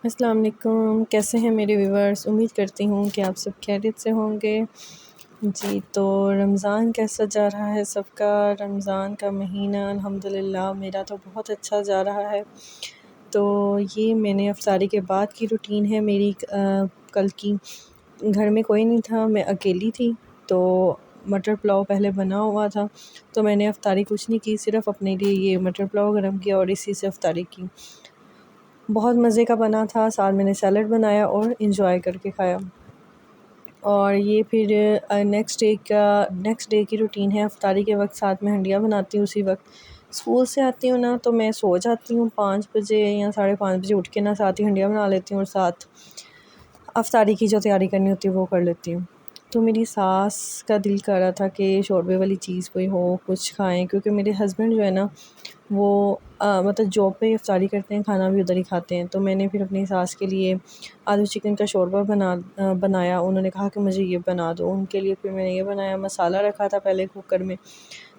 السلام علیکم، کیسے ہیں میرے ویورز؟ امید کرتی ہوں کہ آپ سب خیریت سے ہوں گے۔ جی تو رمضان کیسا جا رہا ہے سب کا؟ رمضان کا مہینہ الحمدللہ میرا تو بہت اچھا جا رہا ہے۔ تو یہ میں نے افطاری کے بعد کی روٹین ہے میری کل کی۔ گھر میں کوئی نہیں تھا، میں اکیلی تھی، تو مٹر پلاؤ پہلے بنا ہوا تھا، تو میں نے افطاری کچھ نہیں کی، صرف اپنے لیے یہ مٹر پلاؤ گرم کیا اور اسی سے افطاری کی۔ بہت مزے کا بنا تھا، ساتھ میں نے سیلڈ بنایا اور انجوائے کر کے کھایا۔ اور یہ پھر نیکسٹ ڈے کی روٹین ہے، افطاری کے وقت ساتھ میں ہنڈیاں بناتی ہوں۔ اسی وقت اسکول سے آتی ہوں نا تو میں سو جاتی ہوں 5 بجے یا 5:30 بجے، اٹھ کے نا ساتھ ہی ہنڈیاں بنا لیتی ہوں اور ساتھ افطاری کی جو تیاری کرنی ہوتی ہے وہ کر لیتی ہوں۔ تو میری ساس کا دل کر رہا تھا کہ شوربے والی چیز کوئی ہو، کچھ کھائیں، کیونکہ میرے ہسبینڈ جو ہے نا وہ مطلب جاب پہ افطاری کرتے ہیں، کھانا بھی ادھر ہی کھاتے ہیں۔ تو میں نے پھر اپنی ساس کے لیے آلو چکن کا شوربہ بنایا، انہوں نے کہا کہ مجھے یہ بنا دو، ان کے لیے پھر میں نے یہ بنایا۔ مسالہ رکھا تھا پہلے کوکر میں،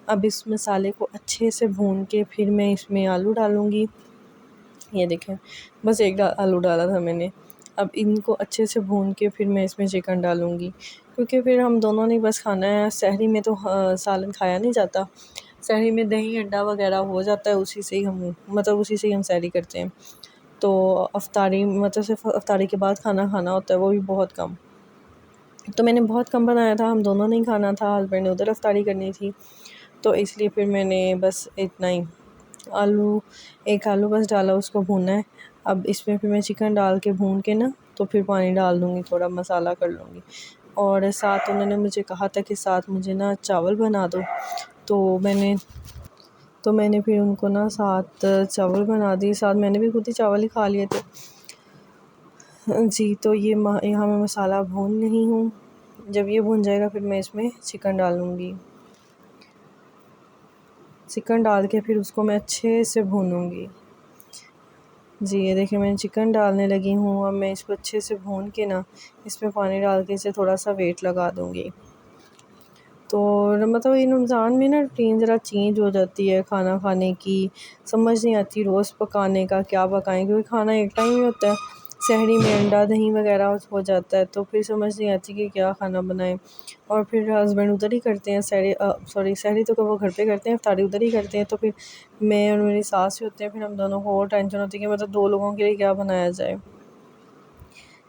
اب اس مسالے کو اچھے سے بھون کے پھر میں اس میں آلو ڈالوں گی۔ یہ دیکھیں، بس ایک آلو ڈالا تھا میں نے۔ اب ان کو اچھے سے بھون کے پھر میں اس میں چکن ڈالوں گی، کیونکہ پھر ہم دونوں نے بس کھانا ہے۔ سحری میں تو سالن کھایا نہیں جاتا، سحری میں دہی انڈا وغیرہ ہو جاتا ہے، اسی سے ہی ہم سحری کرتے ہیں۔ تو افطاری صرف افطاری کے بعد کھانا کھانا ہوتا ہے، وہ بھی بہت کم۔ تو میں نے بہت کم بنایا تھا، ہم دونوں نے ہی کھانا تھا، ہسبینڈ نے ادھر افطاری کرنی تھی، تو اس لیے پھر میں نے بس اتنا ہی ایک آلو بس ڈالا، اس کو بھونا ہے۔ اب اس میں پھر میں چکن ڈال کے بھون کے نا تو پھر پانی ڈال دوں گی، تھوڑا مسالہ کر لوں گی۔ اور ساتھ انہوں نے مجھے کہا تھا کہ ساتھ مجھے نا چاول بنا دو، تو میں نے پھر ان کو نا ساتھ چاول بنا دی، ساتھ میں نے بھی خود ہی چاول ہی کھا لیے تھے۔ جی تو یہاں میں مسالہ بھون رہی ہوں، جب یہ بھون جائے گا پھر میں اس میں چکن ڈالوں گی۔ چکن ڈال کے پھر اس کو میں اچھے سے بھونوں گی۔ جی یہ دیکھیں میں چکن ڈالنے لگی ہوں، اب میں اس کو اچھے سے بھون کے نا اس میں پانی ڈال کے اسے تھوڑا سا ویٹ لگا دوں گی۔ تو مطلب ان رمضان میں نا روٹین ذرا چینج ہو جاتی ہے کھانا کھانے کی، سمجھ نہیں آتی روز پکانے کا کیا پکائیں، کیونکہ کھانا ایک ٹائم ہی ہوتا ہے۔ سحری میں انڈا دہی وغیرہ ہو جاتا ہے، تو پھر سمجھ نہیں آتی کہ کیا کھانا بنائیں۔ اور پھر ہسبینڈ ادھر ہی کرتے ہیں سحری تو وہ گھر پہ کرتے ہیں، افطاری ادھر ہی کرتے ہیں، تو پھر میں اور میری ساس ہی ہوتے ہیں، پھر ہم دونوں کو اور ٹینشن ہوتی ہے کہ مطلب 2 لوگوں کے لیے کیا بنایا جائے۔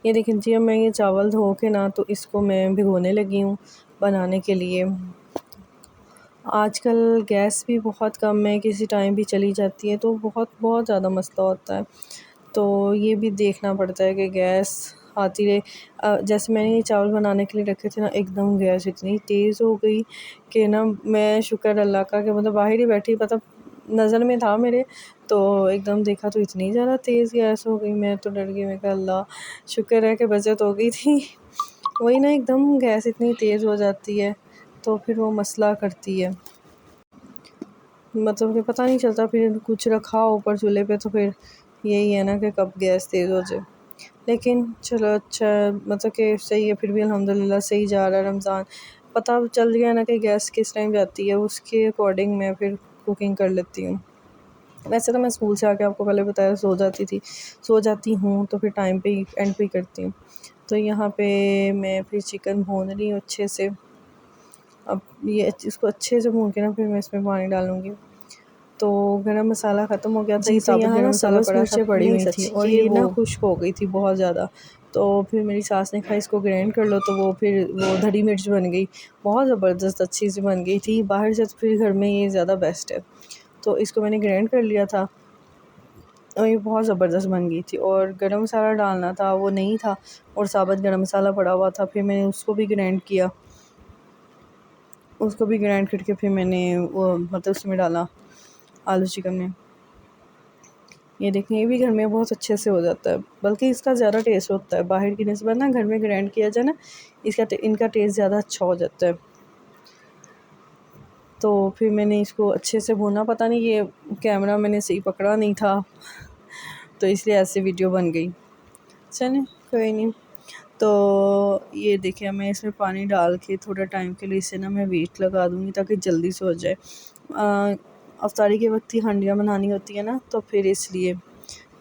یہ دیکھیں جی، اب میں یہ چاول دھو کے نا تو اس کو میں بھگونے لگی ہوں بنانے کے لیے۔ آج کل گیس بھی بہت کم ہے، کسی ٹائم بھی چلی جاتی ہے، تو بہت بہت زیادہ مسئلہ ہوتا ہے۔ تو یہ بھی دیکھنا پڑتا ہے کہ گیس آتی رہے۔ جیسے میں نے یہ چاول بنانے کے لیے رکھے تھے نا، ایک دم گیس اتنی تیز ہو گئی کہ نا میں شکر اللہ کا کہ مطلب باہر ہی بیٹھی، نظر میں تھا میرے، تو ایک دم دیکھا تو اتنی زیادہ تیز گیس ہو گئی، میں تو ڈر گئی، میں کہا اللہ شکر ہے کہ بچت ہو گئی تھی۔ وہی نا ایک دم گیس اتنی تیز ہو جاتی ہے تو پھر وہ مسئلہ کرتی ہے، مطلب کہ پتہ نہیں چلتا، پھر کچھ رکھا ہو اوپر چولہے پہ تو پھر یہی ہے نا کہ کب گیس تیز ہو جائے۔ لیکن چلو اچھا مطلب کہ صحیح ہے، پھر بھی الحمدللہ صحیح جا رہا ہے رمضان۔ پتہ چل گیا نا کہ گیس کس ٹائم جاتی ہے، اس کے اکارڈنگ میں پھر کوکنگ کر لیتی ہوں۔ ویسے تو میں اسکول سے آ کے آپ کو پہلے بتایا سو جاتی ہوں، تو پھر ٹائم پہ ہی اینڈ پہ ہی کرتی ہوں۔ تو یہاں پہ میں پھر چکن بھون رہی ہوں اچھے سے۔ اب اس کو اچھے سے بھون کے نا پھر میں اس میں پانی ڈالوں گی۔ تو گرم مسالہ ختم ہو گیا تھا، جی تو ثابت یہاں گرم نا مسالہ سبز پڑا تھا، مرچیں پڑی نہیں ہوئی تھی سچ اور یہ نا وہ خشک ہو گئی تھی بہت زیادہ، تو پھر میری ساس نے کہا اس کو گرینڈ کر لو، تو وہ دھڑی مرچ بن گئی، بہت زبردست اچھی سی بن گئی تھی۔ باہر سے پھر گھر میں یہ زیادہ بیسٹ ہے، تو اس کو میں نے گرینڈ کر لیا تھا اور یہ بہت زبردست بن گئی تھی۔ اور گرم مسالہ ڈالنا تھا وہ نہیں تھا، اور ثابت گرم مسالہ پڑا ہوا تھا، پھر میں نے اس کو بھی گرینڈ کیا، اس کو بھی گرینڈ کر کے پھر میں نے وہ اس میں ڈالا آلو چکن میں۔ یہ دیکھیں یہ بھی گھر میں بہت اچھے سے ہو جاتا ہے، بلکہ اس کا زیادہ ٹیسٹ ہوتا ہے باہر کی نسبت نا، گھر میں گرینڈ کیا جائے نا ان کا ٹیسٹ زیادہ اچھا ہو جاتا ہے۔ تو پھر میں نے اس کو اچھے سے بھونا، پتہ نہیں یہ کیمرہ میں نے صحیح پکڑا نہیں تھا تو اس لیے ایسے ویڈیو بن گئی، چلیں کوئی نہیں۔ تو یہ دیکھیں میں اس میں پانی ڈال کے تھوڑا ٹائم کے لیے اسے نا میں ویٹ لگا دوں گی تاکہ جلدی سے ہو جائے۔ افطاری کے وقت ہی ہانڈیاں بنانی ہوتی ہے نا، تو پھر اس لیے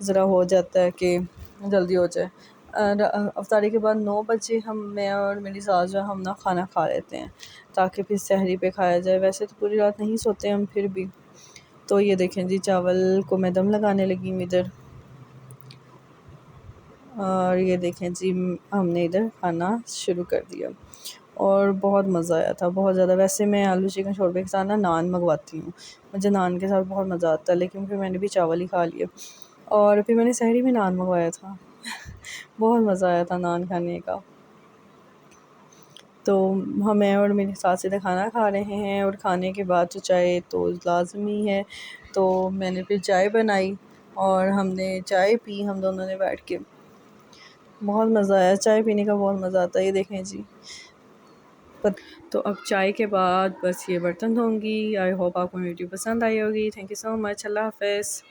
ذرا ہو جاتا ہے کہ جلدی ہو جائے. اور افطاری کے بعد 9 بجے میں اور میری ساس جو ہم نا کھانا کھا لیتے ہیں تاکہ پھر سحری پہ کھایا جائے. ویسے تو پوری رات نہیں سوتے ہم پھر بھی. تو یہ دیکھیں جی چاول کو میں دم لگانے لگی ہوں ادھر. اور یہ دیکھیں جی ہم نے ادھر کھانا شروع کر دیا اور بہت مزہ آیا تھا بہت زیادہ. ویسے میں آلو چکن شوربے کے ساتھ نا نان منگواتی ہوں, مجھے نان کے ساتھ بہت مزہ آتا ہے, لیکن پھر میں نے بھی چاول ہی کھا لیے. اور پھر میں نے سحری میں نان منگوایا تھا. بہت مزہ آیا تھا نان کھانے کا. تو میں اور میری ساس ادھر کھانا کھا رہے ہیں اور کھانے کے بعد تو چائے تو لازمی ہے. تو میں نے پھر چائے بنائی اور ہم نے چائے پی ہم دونوں نے بیٹھ کے. بہت مزہ آیا, چائے پینے کا بہت مزہ آتا ہے. یہ دیکھیں جی تو اب چائے کے بعد بس یہ برتن دھوں گی. آئی ہوپ آپ کو میری ویڈیو پسند آئی ہوگی. تھینک یو سو مچ. اللہ حافظ.